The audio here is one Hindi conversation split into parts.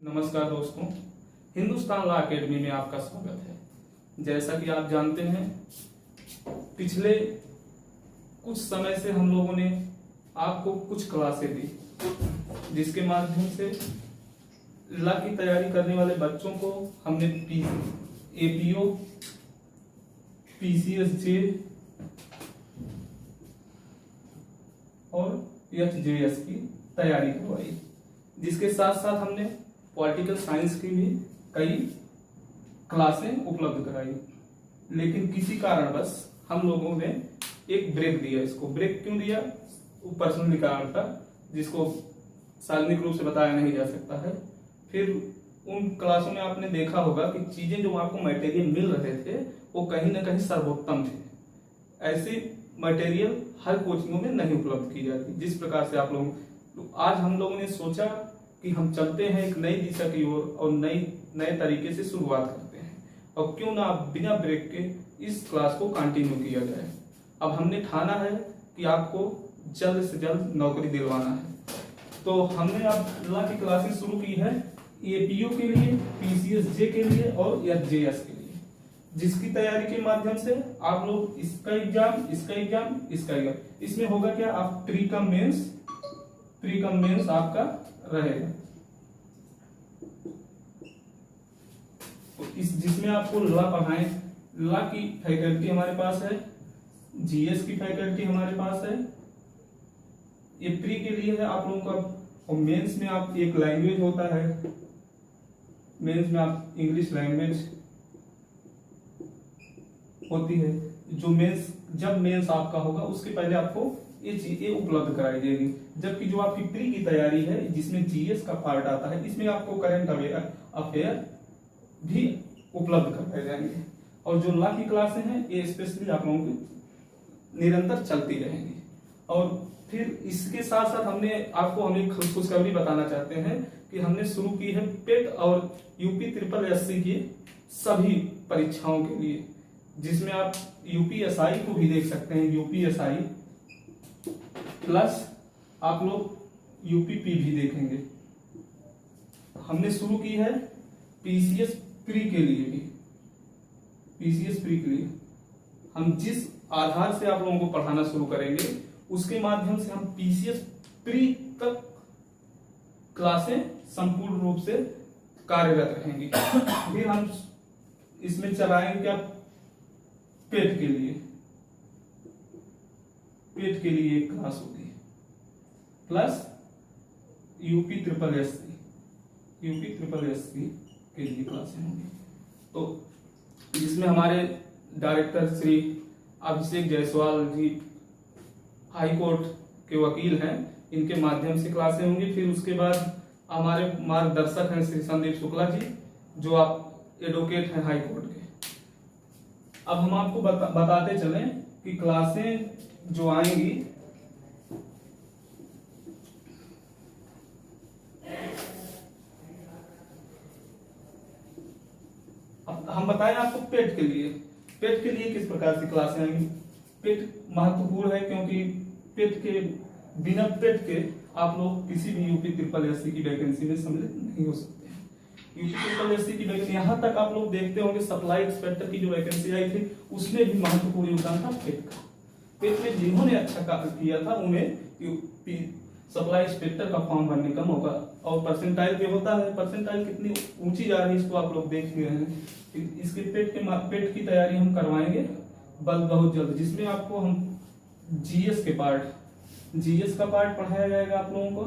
नमस्कार दोस्तों, हिंदुस्तान लॉ एकेडमी में आपका स्वागत है। जैसा कि आप जानते हैं, पिछले कुछ समय से हम लोगों ने आपको कुछ क्लासें दी, जिसके माध्यम से लॉ की तैयारी करने वाले बच्चों को हमने एपीओ, पीसीएसजे और एचजेएस की तैयारी करवाई, जिसके साथ साथ हमने पॉलिटिकल साइंस की भी कई क्लासें उपलब्ध कराई। लेकिन किसी कारणवश हम लोगों ने एक ब्रेक दिया। इसको ब्रेक क्यों दिया, वो पर्सनली कारण था, जिसको सार्वजनिक रूप से बताया नहीं जा सकता है। फिर उन क्लासों में आपने देखा होगा कि चीजें जो आपको मटेरियल मिल रहे थे वो कहीं ना कहीं सर्वोत्तम थे। ऐसी मटेरियल हर कोचिंगों में नहीं उपलब्ध की जाती। जिस प्रकार से आप लोग आज हम लोगों ने सोचा कि हम चलते हैं एक नई दिशा की ओर और नए तरीके से शुरुआत करते हैं, और क्यों ना बिना ब्रेक के इस क्लास को कंटिन्यू किया जाए। अब हमने ठाना है कि आपको जल्द से जल्द नौकरी दिलवाना है, तो हमने अब लॉ की क्लासेस शुरू की है एपीओ के लिए, पीसीएसजे के लिए और एचजेएस के लिए, जिसकी तैयारी के माध्यम से आप लोग इसका एग्जाम इसमें होगा क्या, आप प्री कम मेंस आपका रहेगा। तो जिसमें आपको लॉ पढ़ाएं, लॉ की फैकल्टी हमारे पास है, जीएस की फैकल्टी हमारे पास है। ये प्री के लिए है आप लोगों का, और मेंस में आप एक लैंग्वेज होता है, मेंस में आप इंग्लिश लैंग्वेज होती है। जो जब मेंस आपका होगा उसके पहले आपको ये चीजें उपलब्ध कराई जाएगी। जबकि जो आपकी प्री की तैयारी है, जिसमें जीएस का पार्ट आता है, इसमें आपको करंट अफेयर भी उपलब्ध कराए जाएंगे। और जो लॉ की क्लासें हैं ये स्पेशली आप लोगों की निरंतर चलती रहेंगी। और फिर इसके साथ साथ हम एक खुशखबरी बताना चाहते हैं कि हमने शुरू की है पेट और यूपी SSS की सभी परीक्षाओं के लिए, जिसमें आप यूपीएसआई को भी देख सकते हैं, यूपीएसआई प्लस आप लोग यूपीपी भी देखेंगे। हमने शुरू की है पीसीएस प्री के लिए भी। पीसीएस प्री के लिए हम जिस आधार से आप लोगों को पढ़ाना शुरू करेंगे, उसके माध्यम से हम पीसीएस प्री तक क्लासें संपूर्ण रूप से कार्यरत रहेंगी। फिर हम इसमें चलाएंगे क्या, पेट के लिए एक क्लास होगी, प्लस यूपी SSS के लिए क्लासें होंगी। तो जिसमें हमारे डायरेक्टर श्री अभिषेक जायसवाल जी हाई कोर्ट के वकील हैं, इनके माध्यम से क्लासें होंगी। फिर उसके बाद हमारे मार्गदर्शक हैं श्री संदीप शुक्ला जी, जो आप एडवोकेट हैं हाई कोर्ट के। अब हम आपको बताते चलें कि क्लासें जो आएंगी, अब हम बताएं आपको पेट के लिए किस प्रकार से क्लासें आएंगी। पेट महत्वपूर्ण है, क्योंकि बिना पेट के आप लोग किसी भी यूपी SSS की वैकेंसी में सम्मिलित नहीं हो सकते हैं। यूपी SSS की वैकेंसी, यहाँ तक आप लोग देखते होंगे सप्लाई इंस्पेक्टर की जो वैकेंसी आई थी, उसमें भी महत्वपूर्ण योगदान था पेट का। पेट में जिन्होंने अच्छा कार्य किया था उन्हें सप्लाई इंस्पेक्टर का फॉर्म भरने का मौका, और परसेंटाइल पे होता है। परसेंटाइल कितनी ऊंची जा रही है इसको आप लोग देख रहे हैं। इसके पेट की तैयारी हम करवाएंगे बहुत जल्द, जिसमें आपको हम जीएस का पार्ट पढ़ाया जाएगा आप लोगों को,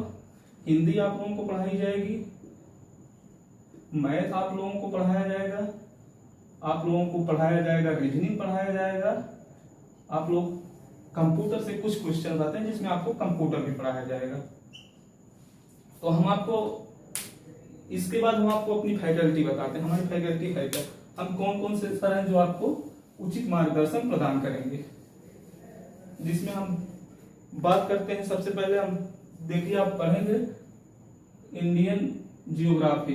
हिंदी आप लोगों को पढ़ाई जाएगी, मैथ आप लोगों को पढ़ाया जाएगा, आप लोगों को पढ़ाया जाएगा रीजनिंग पढ़ाया जाएगा। आप लोग कंप्यूटर से कुछ क्वेश्चन आते हैं जिसमें आपको कंप्यूटर भी पढ़ाया जाएगा। तो हम आपको इसके बाद हम आपको अपनी फैकल्टी बताते हैं। हमारी फैकल्टी है क्या, हम कौन कौन से सर हैं जो आपको उचित मार्गदर्शन प्रदान करेंगे, जिसमें हम बात करते हैं। सबसे पहले हम देखिए, आप पढ़ेंगे इंडियन जियोग्राफी,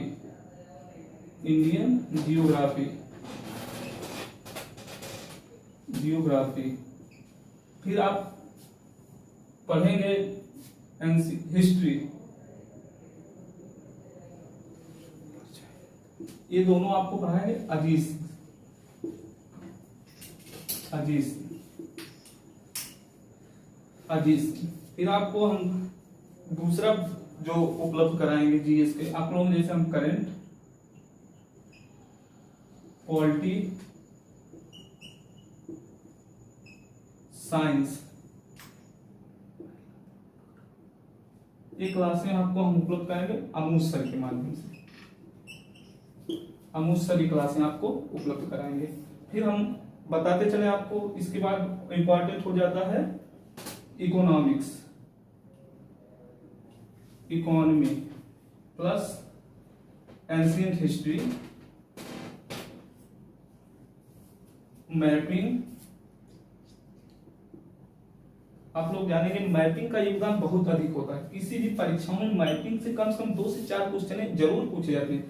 फिर आप पढ़ेंगे हिस्ट्री, ये दोनों आपको पढ़ाएंगे अजीज अजीज अजीज। फिर आपको हम दूसरा जो उपलब्ध कराएंगे जीएस के, आप लोगों जैसे हम करंट, पॉलिटी, साइंस, ये क्लासें आपको हम उपलब्ध कराएंगे अमूज सर के माध्यम से। अमूज सर की क्लासें आपको उपलब्ध कराएंगे। फिर हम बताते चले आपको, इसके बाद इंपॉर्टेंट हो जाता है economics, economy plus ancient history, mapping. आप लोग जानेंगे मैपिंग का योगदान बहुत अधिक होता है। किसी भी परीक्षाओं में मैपिंग से कम 2 से 4 क्वेश्चन जरूर पूछे जाते हैं।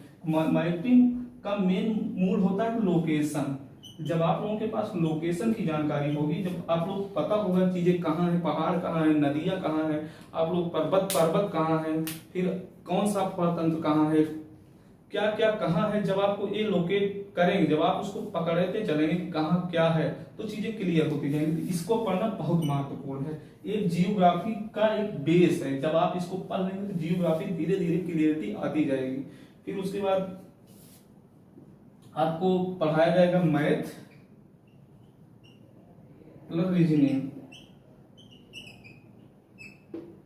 मैपिंग का मेन मूल होता है लोकेशन। जब आप लोगों के पास लोकेशन की जानकारी होगी, जब आप लोग पता होगा चीजें कहाँ है, पहाड़ कहाँ है, नदियां कहाँ है, आप लोग पर्वत कहाँ है, फिर कौन सा तंत्र कहाँ है, क्या क्या कहाँ है, जब आपको ये लोकेट करेंगे, जब आप उसको पकड़ते चलेंगे कि कहाँ क्या है, तो चीजें क्लियर होती जाएंगी। तो इसको पढ़ना बहुत महत्वपूर्ण है। एक जियोग्राफी का एक बेस है। जब आप इसको पढ़ लेंगे तो जियोग्राफी धीरे धीरे क्लियरिटी आती जाएगी। फिर उसके बाद आपको पढ़ाया जाएगा मैथ प्लस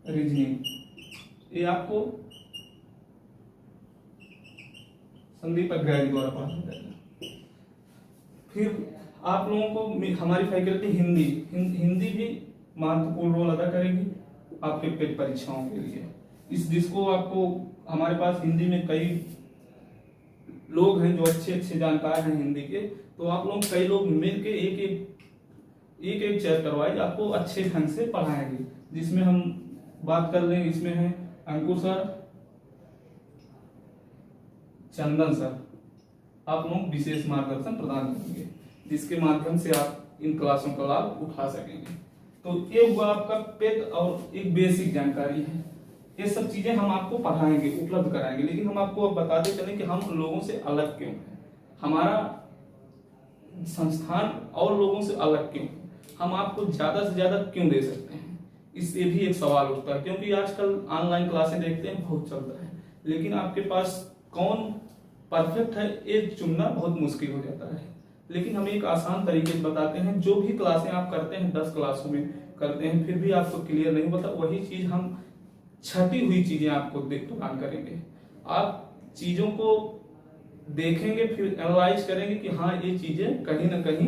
रीजनिंग। ये आपको संदीप अग्रवाल द्वारा पढ़ाया जाएगा। फिर आप लोगों को हमारी फैकल्टी हिंदी भी महत्वपूर्ण रोल अदा करेगी आपके पेट परीक्षाओं के लिए। जिसको आपको हमारे पास हिंदी में कई लोग हैं जो अच्छे जानकार हैं हिंदी के, तो आप लोग कई लोग मिलके एक चैप्टर वाइज आपको अच्छे ढंग से पढ़ाएंगे। जिसमें हम बात कर लें, इसमें है अंकुर सर, चंदन सर, आप लोग विशेष मार्गदर्शन प्रदान करेंगे, जिसके माध्यम से आप इन क्लासों का लाभ उठा सकेंगे। तो ये हुआ आपका पेट और एक बेसिक जानकारी है। ये सब चीजें हम आपको पढ़ाएंगे, उपलब्ध कराएंगे। लेकिन हम आपको अब बताते चलें कि हम लोगों से अलग क्यों है, हमारा संस्थान और लोगों से अलग क्यों है, हम आपको ज्यादा से ज्यादा क्यों दे सकते हैं। इससे भी एक सवाल उठता है, क्योंकि आजकल ऑनलाइन क्लासें देखते हैं बहुत चलता है, लेकिन आपके पास कौन परफेक्ट है ये चुनना बहुत मुश्किल हो जाता है। लेकिन हम एक आसान तरीके से बताते हैं। जो भी क्लासें आप करते हैं 10 क्लासों में करते हैं, फिर भी आपको क्लियर नहीं होता, वही चीज हम छटी हुई चीजें आपको प्रदान करेंगे। आप चीजों को देखेंगे, फिर एनालाइज करेंगे कि हाँ ये चीजें कहीं ना कहीं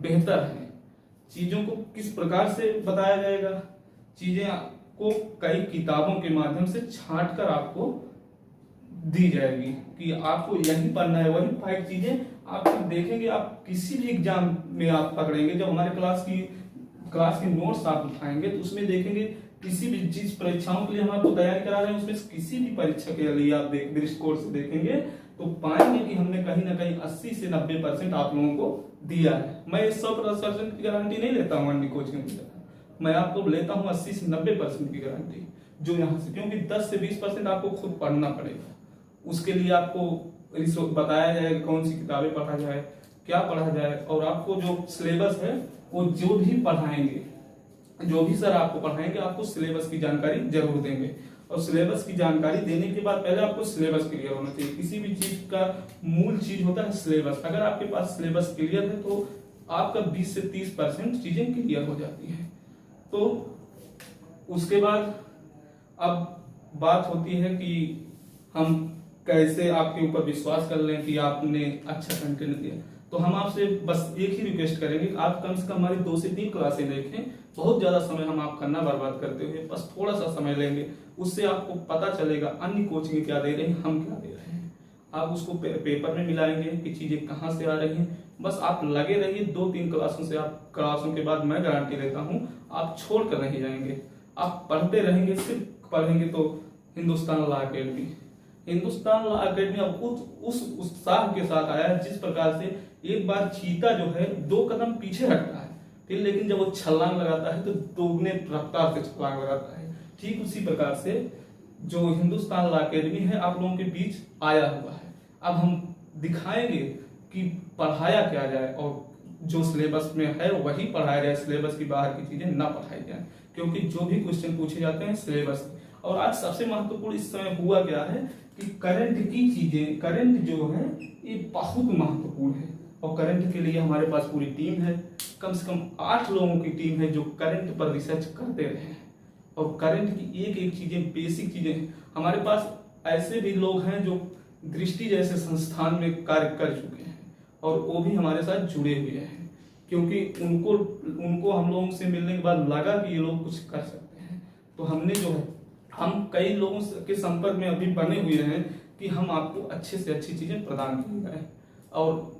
बेहतर हैं। चीजों को किस प्रकार से बताया जाएगा, चीजें को कई किताबों के माध्यम से छांट कर आपको दी जाएगी कि आपको यही पढ़ना है। वही 5 चीजें आप देखेंगे, आप किसी भी एग्जाम में आप पकड़ेंगे। जब हमारे क्लास की नोट्स आप उठाएंगे तो उसमें देखेंगे किसी भी चीज परीक्षाओं के लिए हम आपको तैयारी करा रहे हैं, उसमें किसी भी परीक्षा के लिए आप दृष्टिकोण से देखेंगे तो पाएंगे कि हमने कहीं ना कहीं 80 से 90% आप लोगों को दिया है। मैं 100% की गारंटी नहीं लेता हूँ अन्य कोचिंग की तरह, मैं आपको लेता हूँ 80 से 90% की गारंटी जो यहाँ से, क्योंकि 10 से 20% आपको खुद पढ़ना पड़ेगा। उसके लिए आपको बताया जाए कौन सी किताबें पढ़ा जाए, क्या पढ़ा जाए, और आपको जो सिलेबस है वो जो भी पढ़ाएंगे, जो भी सर आपको पढ़ाएंगे, आपको सिलेबस की जानकारी जरूर देंगे। और सिलेबस की जानकारी देने के बाद पहले आपको सिलेबस क्लियर होना चाहिए। किसी भी चीज का मूल चीज होता है सिलेबस। अगर आपके पास सिलेबस क्लियर है तो आपका 20 से 30% चीजें क्लियर हो जाती है। तो उसके बाद अब बात होती है कि हम कैसे आपके ऊपर विश्वास कर लें कि आपने अच्छा कंटेंट दिया। तो हम आपसे बस एक ही रिक्वेस्ट करेंगे कि आप कम से कम हमारी 2 से 3 क्लासें देखें। बहुत ज्यादा समय हम आपका ना बर्बाद करते हुए बस थोड़ा सा समय लेंगे, उससे आपको पता चलेगा अन्य कोचिंग क्या दे रहे हैं, हम क्या दे रहे हैं। आप उसको पेपर में मिलाएंगे कि चीजें कहाँ से आ रही हैं। बस आप लगे रहिए, 2-3 क्लासों के बाद मैं गारंटी देता हूँ आप छोड़ कर नहीं जाएंगे। आप पढ़ते रहेंगे, सिर्फ पढ़ेंगे तो हिंदुस्तान लॉ अकेडमी अब उस उत्साह के साथ आया है जिस प्रकार से एक बार चीता जो है 2 कदम पीछे हटता है, फिर लेकिन जब वो छलांग लगाता है तो दोगुने रफ्तार से छलांग लगाता है। ठीक उसी प्रकार से जो हिंदुस्तान लॉ अकेडमी है आप लोगों के बीच आया हुआ है। अब हम दिखाएंगे कि पढ़ाया क्या जाए और जो सिलेबस में है वही पढ़ाया जाए, सिलेबस की बाहर की चीजें ना पढ़ाई जाए, क्योंकि जो भी क्वेश्चन पूछे जाते हैं सिलेबस। और आज सबसे महत्वपूर्ण इस समय हुआ क्या है कि करंट की चीजें, करंट जो है ये बहुत महत्वपूर्ण है, और करंट के लिए हमारे पास पूरी टीम है, कम से कम 8 लोगों की टीम है जो करंट पर रिसर्च करते रहे हैं, और करंट की एक एक चीजें, बेसिक चीजें। हमारे पास ऐसे भी लोग हैं जो दृष्टि जैसे संस्थान में कार्य कर चुके हैं और वो भी हमारे साथ जुड़े हुए हैं, क्योंकि उनको हम लोगों से मिलने के बाद लगा कि ये लोग कुछ कर सकते हैं। तो हमने जो है, हम कई लोगों के संपर्क में अभी बने हुए हैं कि हम आपको अच्छे से अच्छी चीजें प्रदान की जाए। और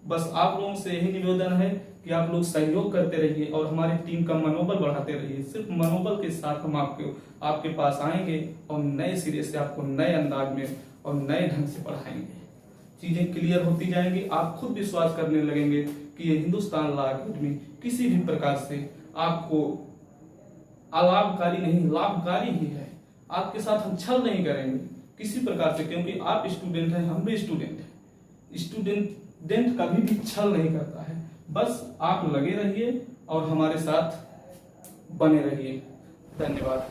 बस आप लोगों से यही निवेदन है कि आप लोग सहयोग करते रहिए और हमारी टीम का मनोबल बढ़ाते रहिए। सिर्फ मनोबल के साथ हम आपके पास आएंगे और नए सिरे से आपको नए अंदाज में और नए ढंग से पढ़ाएंगे। चीजें क्लियर होती जाएंगी, आप खुद विश्वास करने लगेंगे कि ये हिंदुस्तान लॉ अकेडमी किसी भी प्रकार से आपको अलाभकारी नहीं, लाभकारी ही है। आपके साथ हम छल नहीं करेंगे किसी प्रकार से, क्योंकि आप स्टूडेंट हैं, हम भी स्टूडेंट हैं। स्टूडेंट कभी भी छल नहीं करता है। बस आप लगे रहिए और हमारे साथ बने रहिए। धन्यवाद।